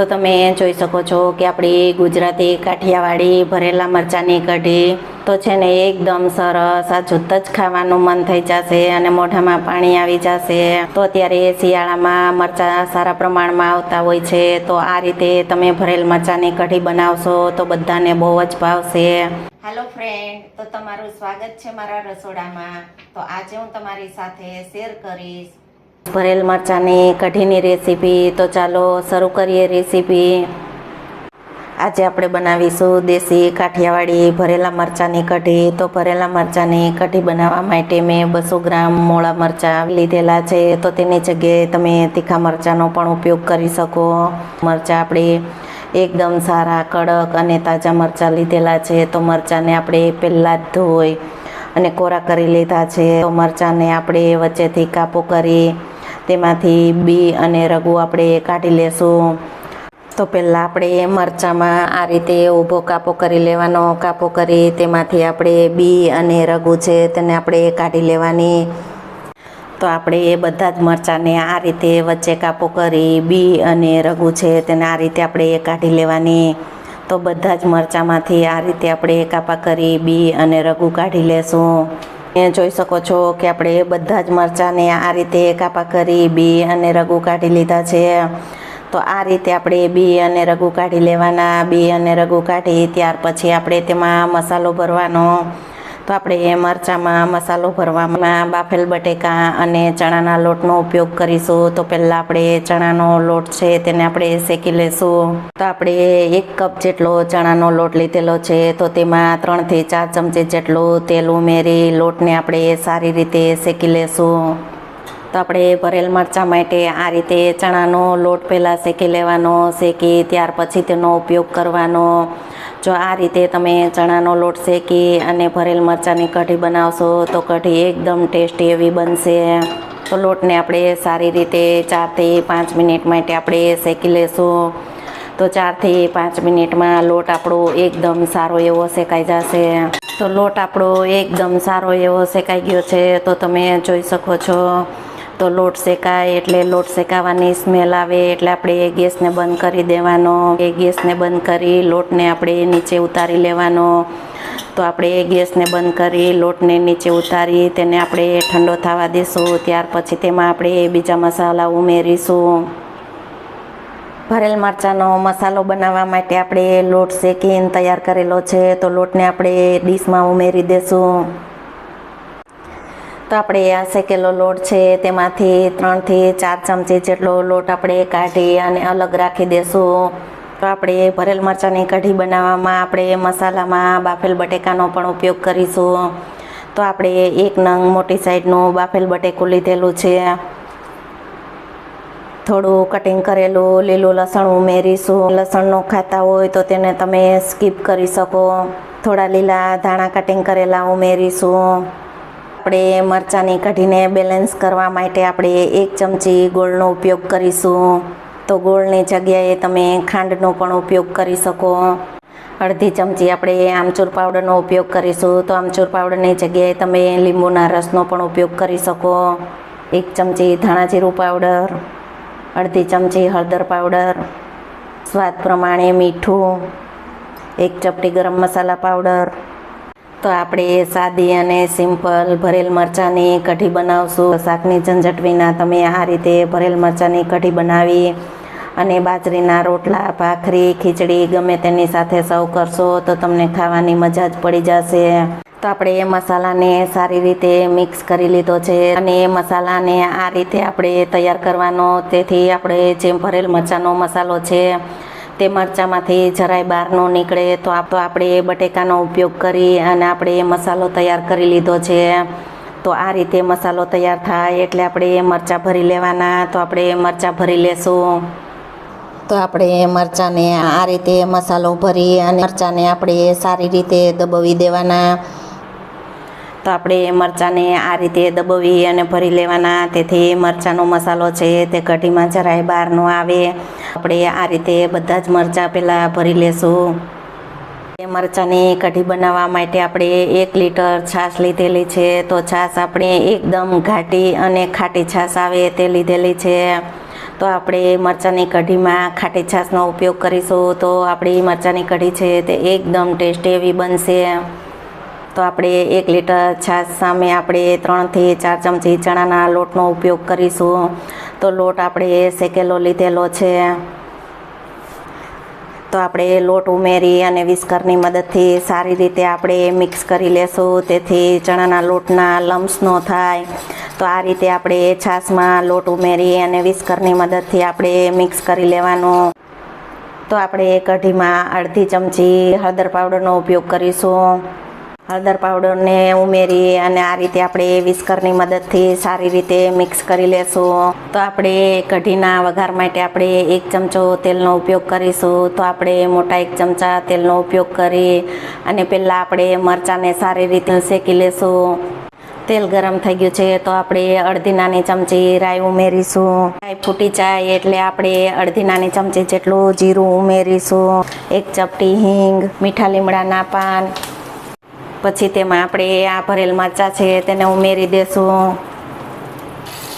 તો તમે જોઈ શકો છો કે આપણી ગુજરાતી કાઠિયાવાડી ભરેલા મરચાંની કઢી તો છે ને એકદમ સરસ, આ જોત જ ખાવાનું મન થઈ જશે અને મોઢામાં પાણી આવી જશે। તો અત્યારે શિયાળામાં મરચાં સારા પ્રમાણમાં આવતા હોય છે, તો આ રીતે તમે ભરેલ મરચાંની કઢી બનાવશો તો બધાને બહુ જ ભાવશે। હેલો ફ્રેન્ડ, તો તમારું સ્વાગત છે મારા રસોડામાં। તો આજે હું તમારી સાથે શેર કરીશ ભરેલ મરચાંની કઢીની રેસીપી। તો ચાલો શરૂ કરીએ રેસીપી। આજે આપણે બનાવીશું દેશી કાઠિયાવાડી ભરેલા મરચાંની કઢી। તો ભરેલા મરચાંની કઢી બનાવવા માટે મેં 200 ગ્રામ મોળા મરચાં લીધેલા છે, તો તેની જગ્યાએ તમે તીખા મરચાંનો પણ ઉપયોગ કરી શકો। મરચાં આપણે એકદમ સારા કડક અને તાજા મરચાં લીધેલા છે, તો મરચાંને આપણે પહેલાં જ ધોઈ અને કોરા કરી લીધા છે। તો મરચાંને આપણે વચ્ચેથી કાપો કરી તેમાંથી બી અને રગુ આપણે કાઢી લેશું। તો પહેલાં આપણે મરચાંમાં આ રીતે ઊભો કાપો કરી લેવાનો। કાપો કરી તેમાંથી આપણે બી અને રગુ છે તેને આપણે કાઢી લેવાની। તો આપણે બધા જ મરચાંને આ રીતે વચ્ચે કાપો કરી બી અને રગુ છે તેને આ રીતે આપણે કાઢી લેવાની। તો બધા જ મરચાંમાંથી આ રીતે આપણે કાપા કરી બી અને રગુ કાઢી લેશું। જોઈ શકો છો કે આપણે બધા જ મરચાંને આ રીતે કાપા કરી બી અને રગુ કાઢી લીધા છે। તો આ રીતે આપણે બી અને રગુ કાઢી લેવાના। બી અને રગુ કાઢી ત્યાર પછી આપણે તેમાં મસાલો ભરવાનો। તો આપણે મરચાંમાં મસાલો ભરવામાં બાફેલ બટેકા અને ચણાના લોટનો ઉપયોગ કરીશું। તો પહેલાં આપણે ચણાનો લોટ છે તેને આપણે શેકી લેશું। તો આપણે 1 કપ જેટલો ચણાનો લોટ લીધેલો છે, તો તેમાં 3 થી 4 ચમચી જેટલું તેલ ઉમેરી લોટને આપણે સારી રીતે શેકી લેશું। તો આપણે ભરેલ મરચાં માટે આ રીતે ચણાનો લોટ પહેલાં શેકી લેવાનો। શેકી ત્યાર પછી તેનો ઉપયોગ કરવાનો। જો આ રીતે તમે ચણાનો લોટ શેકી અને ભરેલ મરચાંની કઢી બનાવશો તો કઢી એકદમ ટેસ્ટી એવી બનશે। તો લોટને આપણે સારી રીતે 4 થી 5 મિનિટ માટે આપણે શેકી લેશું। તો 4 થી 5 મિનિટમાં લોટ આપણો એકદમ સારો એવો શેકાઈ જશે। તો લોટ આપણો એકદમ સારો એવો શેકાઈ ગયો છે, તો તમે જોઈ શકો છો। તો લોટ શેકાય એટલે લોટ શેકાવાની સ્મેલ આવે એટલે આપણે ગેસને બંધ કરી દેવાનો। એ ગેસને બંધ કરી લોટને આપણે નીચે ઉતારી લેવાનો। તો આપણે ગેસને બંધ કરી લોટને નીચે ઉતારી તેને આપણે ઠંડો થવા દઈશું। ત્યાર પછી તેમાં આપણે બીજા મસાલા ઉમેરીશું। ભરેલ મરચાંનો મસાલો બનાવવા માટે આપણે લોટ શેકીને તૈયાર કરેલો છે, તો લોટને આપણે ડીશમાં ઉમેરી દેશું। તો આપણે આ શેકેલો લોટ છે તેમાંથી 3 થી 4 ચમચી જેટલો લોટ આપણે કાઢી અને અલગ રાખી દેશું। તો આપણે ભરેલ મરચાંની કઢી બનાવવામાં આપણે મસાલામાં બાફેલ બટેકાનો પણ ઉપયોગ કરીશું। તો આપણે 1 નંગ મોટી સાઈઝનું બાફેલ બટેકું લીધેલું છે। થોડું કટિંગ કરેલું લીલું લસણ ઉમેરીશું। લસણ ન ખાતા હોય તો તેને તમે સ્કીપ કરી શકો। થોડા લીલા ધાણા કટિંગ કરેલા ઉમેરીશું। આપણે મરચાંની કઢીને બેલેન્સ કરવા માટે આપણે 1 ચમચી ગોળનો ઉપયોગ કરીશું। તો ગોળની જગ્યાએ તમે ખાંડનો પણ ઉપયોગ કરી શકો। અડધી ચમચી આપણે આમચૂર પાવડરનો ઉપયોગ કરીશું। તો આમચૂર પાવડરની જગ્યાએ તમે લીંબુના રસનો પણ ઉપયોગ કરી શકો। 1 ચમચી ધાણા જીરું પાવડર, અડધી ચમચી હળદર પાવડર, સ્વાદ પ્રમાણે મીઠું, 1 ચપટી ગરમ મસાલા પાવડર। તો આપણે સાદી અને સિમ્પલ ભરેલ મરચાંની કઢી બનાવશું। શાકની ઝંઝટ વિના તમે આ રીતે ભરેલ મરચાંની કઢી બનાવી અને બાજરીના રોટલા, ભાખરી, ખીચડી ગમે તેની સાથે સર્વ કરશો તો તમને ખાવાની મજા જ પડી જશે। તો આપણે મસાલાને સારી રીતે મિક્સ કરી લીધો છે અને મસાલાને આ રીતે આપણે તૈયાર કરવાનો, તેથી આપણે જે ભરેલ મરચાંનો મસાલો છે તે મરચાંમાંથી જરાય બહાર ન નીકળે। તો આપણે બટેકાનો ઉપયોગ કરી અને આપણે મસાલો તૈયાર કરી લીધો છે। તો આ રીતે મસાલો તૈયાર થાય એટલે આપણે મરચાં ભરી લેવાના। તો આપણે મરચાં ભરી લેશું। તો આપણે મરચાંને આ રીતે મસાલો ભરી અને મરચાંને આપણે સારી રીતે દબાવી દેવાના। તો આપણે મરચાંને આ રીતે દબાવી અને ભરી લેવાના, તેથી મરચાંનો મસાલો છે તે કઢીમાં જરાય બહાર ન આવે। આપણે આ રીતે બધા જ મરચાં પહેલાં ભરી લેશું। મરચાંની કઢી બનાવવા માટે આપણે 1 લીટર છાશ લીધેલી છે। તો છાશ આપણે એકદમ ઘાટી અને ખાટી છાશ આવે તે લીધેલી છે। તો આપણે મરચાંની કઢીમાં ખાટી છાશનો ઉપયોગ કરીશું તો આપણી મરચાંની કઢી છે તે એકદમ ટેસ્ટી એવી બનશે. તો આપણે 1 લીટર છાશ સામે આપણે 3 થી 4 ચમચી ચણાના લોટનો ઉપયોગ કરીશું. તો લોટ આપણે શેકેલો લીધેલો છે. તો આપણે લોટ ઉમેરી અને વિસ્કરની મદદથી સારી રીતે આપણે મિક્સ કરી લેશું, તેથી ચણાના લોટના લમ્સ ન થાય. તો આ રીતે આપણે છાશમાં લોટ ઉમેરી અને વિસ્કરની મદદથી આપણે મિક્સ કરી લેવાનું. તો આપણે કઢીમાં અડધી ચમચી હળદર પાવડરનો ઉપયોગ કરીશું. હળદર પાવડરને ઉમેરી અને આ રીતે આપણે વિસ્કરની મદદથી સારી રીતે મિક્સ કરી લેશું. તો આપણે કઢીના વઘાર માટે આપણે 1 ચમચો તેલનો ઉપયોગ કરીશું. તો આપણે મોટા 1 ચમચા તેલનો ઉપયોગ કરી અને પહેલાં આપણે મરચાંને સારી રીતે શેકી લેશું. તેલ ગરમ થઈ ગયું છે તો આપણે અડધી નાની ચમચી રાઈ ઉમેરીશું. રાઈ ફૂટી જાય એટલે આપણે અડધી નાની ચમચી જેટલું જીરું ઉમેરીશું. 1 ચપટી હિંગ, મીઠા લીમડાના પાન, પછી તેમાં આપણે આ ભરેલ મરચાં છે તેને ઉમેરી દેશું.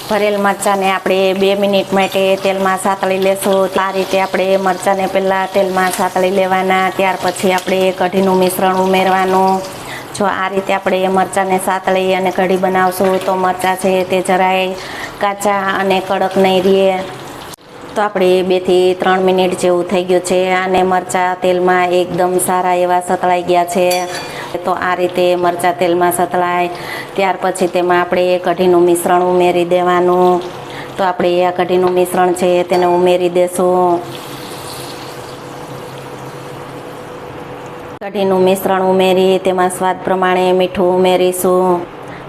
ભરેલ મરચાંને આપણે 2 મિનિટ માટે તેલમાં સાતળી લેશું. આ રીતે આપણે મરચાંને પહેલાં તેલમાં સાતળી લેવાના, ત્યાર પછી આપણે કઢીનું મિશ્રણ ઉમેરવાનું. જો આ રીતે આપણે મરચાંને સાતળી અને કઢી બનાવશું તો મરચાં છે તે જરાય કાચા અને કડક નહીં રહે. તો આપણે 2 થી 3 મિનિટ જેવું થઈ ગયું છે અને મરચાં તેલમાં એકદમ સારા એવા સતળાઈ ગયા છે. તો આ રીતે મરચાં તેલમાં સતળાય ત્યાર પછી તેમાં આપણે કઢીનું મિશ્રણ ઉમેરી દેવાનું. તો આપણે આ કઢીનું મિશ્રણ છે તેને ઉમેરી દેશું. કઢીનું મિશ્રણ ઉમેરી તેમાં સ્વાદ પ્રમાણે મીઠું ઉમેરીશું.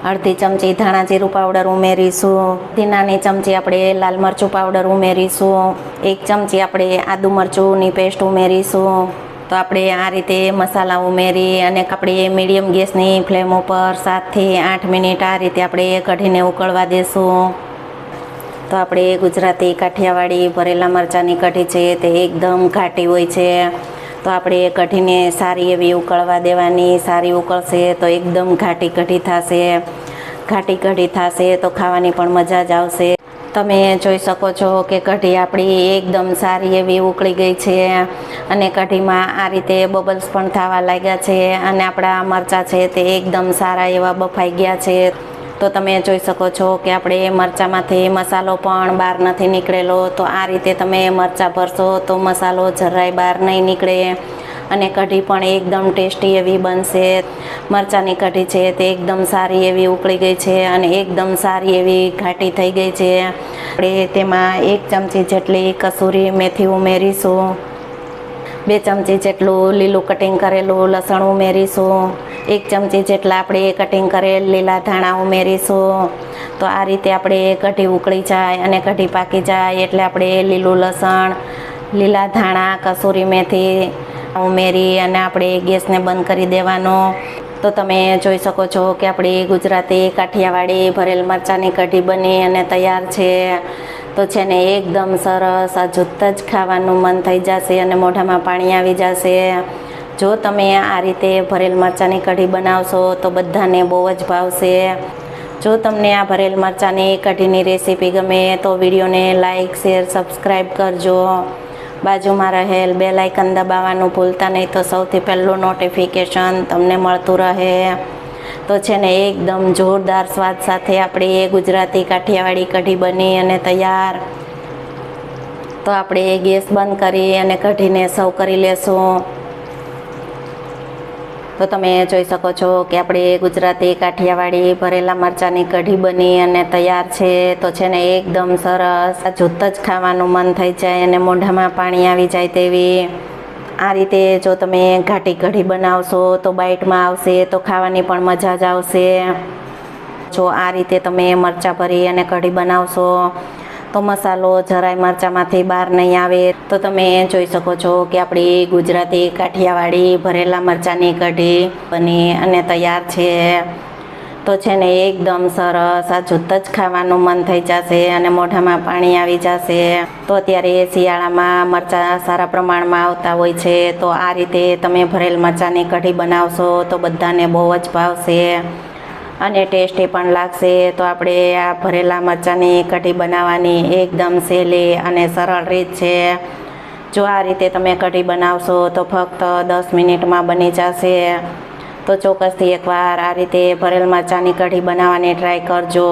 અડધી ચમચી ધાણા જીરું પાવડર ઉમેરીશું. અડધી નાની ચમચી આપણે લાલ મરચું પાવડર ઉમેરીશું. 1 ચમચી આપણે આદુ મરચુંની પેસ્ટ ઉમેરીશું. તો આપણે આ રીતે મસાલા ઉમેરી અને આપણે મીડિયમ ગેસની ફ્લેમ ઉપર 7 થી 8 મિનિટ આ રીતે આપણે કઢીને ઉકળવા દેશું. તો આપણે ગુજરાતી કાઠિયાવાડી ભરેલા મરચાંની કઢી છે તે એકદમ ઘાટી હોય છે. તો આપણે કઢીને સારી એવી ઉકળવા દેવાની. સારી ઉકળશે તો એકદમ ઘાટી કઢી થશે. ઘાટી કઢી થશે તો ખાવાની પણ મજા જ આવશે. તમે જોઈ શકો છો કે કઢી આપણી એકદમ સારી એવી ઉકળી ગઈ છે અને કઢીમાં આ રીતે બબલ્સ પણ થવા લાગ્યા છે અને આપણા મરચાં છે તે એકદમ સારા એવા બફાઈ ગયા છે. તો તમે જોઈ શકો છો કે આપણે મરચાંમાંથી મસાલો પણ બહાર નથી નીકળેલો. તો આ રીતે તમે મરચાં ભરશો તો મસાલો જરાય બહાર નહીં નીકળે અને કઢી પણ એકદમ ટેસ્ટી એવી બનશે. મરચાંની કઢી છે તે એકદમ સારી એવી ઉકળી ગઈ છે અને એકદમ સારી એવી ઘાટી થઈ ગઈ છે. આપણે તેમાં 1 ચમચી જેટલી કસૂરી મેથી ઉમેરીશું. 2 ચમચી જેટલું લીલું કટિંગ કરેલું લસણ ઉમેરીશું. 1 ચમચી જેટલા આપણે કટિંગ કરેલ લીલા ધાણા ઉમેરીશું. તો આ રીતે આપણે કઢી ઉકળી જાય અને કઢી પાકી જાય એટલે આપણે લીલું લસણ, લીલા ધાણા, કસૂરી મેથી ઉમેરી અને આપણે ગેસને બંધ કરી દેવાનો. તો તમે જોઈ શકો છો કે આપણી ગુજરાતી કાઠિયાવાડી ભરેલ મરચાંની કઢી બની અને તૈયાર છે. તો છે ને એકદમ સરસ, આ જોતાં જ ખાવાનું મન થઈ જશે અને મોઢામાં પાણી આવી જશે. જો તમે આ રીતે ભરેલ મરચાંની કઢી બનાવશો તો બધાને બહુ જ ભાવશે. જો તમને આ ભરેલ મરચાંની કઢીની રેસીપી ગમે તો વિડીયોને લાઇક, શેર, સબસ્ક્રાઈબ કરજો. બાજુમાં રહેલ બેલ આઇકન દબાવવાનું ભૂલતા નહીં તો સૌથી પહેલું નોટિફિકેશન તમને મળતું રહે. તો છે ને એકદમ જોરદાર સ્વાદ સાથે આપણી ગુજરાતી કાઠિયાવાડી કઢી બની અને તૈયાર. તો આપણે ગેસ બંધ કરી અને કઢીને સર્વ કરી લેશું. તો તમે જોઈ શકો છો કે આપણે ગુજરાતી કાઠિયાવાડી ભરેલા મરચાંની કઢી બની અને તૈયાર છે. તો છે ને એકદમ સરસ, જોતાં જ ખાવાનું મન થઈ જાય અને મોઢામાં પાણી આવી જાય તેવી. આ રીતે જો તમે ઘાટી કઢી બનાવશો તો બાઇટમાં આવશે તો ખાવાની પણ મજા જ આવશે. જો આ રીતે તમે મરચાં ભરી અને કઢી બનાવશો તો મસાલો જરાય મરચાંમાંથી બહાર નહીં આવે. તો તમે જોઈ શકો છો કે આપણી ગુજરાતી કાઠિયાવાડી ભરેલા મરચાંની કઢી બની અને તૈયાર છે. તો છે ને એકદમ સરસ, આ જોતાં જ ખાવાનું મન થઈ જશે અને મોઢામાં પાણી આવી જશે. તો અત્યારે શિયાળામાં મરચાં સારા પ્રમાણમાં આવતા હોય છે. તો આ રીતે તમે ભરેલ મરચાંની કઢી બનાવશો તો બધાને બહુ જ ભાવશે. અને ટેસ્ટી પણ લાગશે. તો આપણે આ ભરેલા મરચાંની કઢી બનાવવાની એકદમ સહેલી અને સરળ રીત છે. જો આ રીતે તમે કઢી બનાવશો તો ફક્ત 10 મિનિટમાં બની જશે. તો ચોક્કસથી એકવાર આ રીતે ભરેલ મરચાંની કઢી બનાવવાની ટ્રાય કરજો.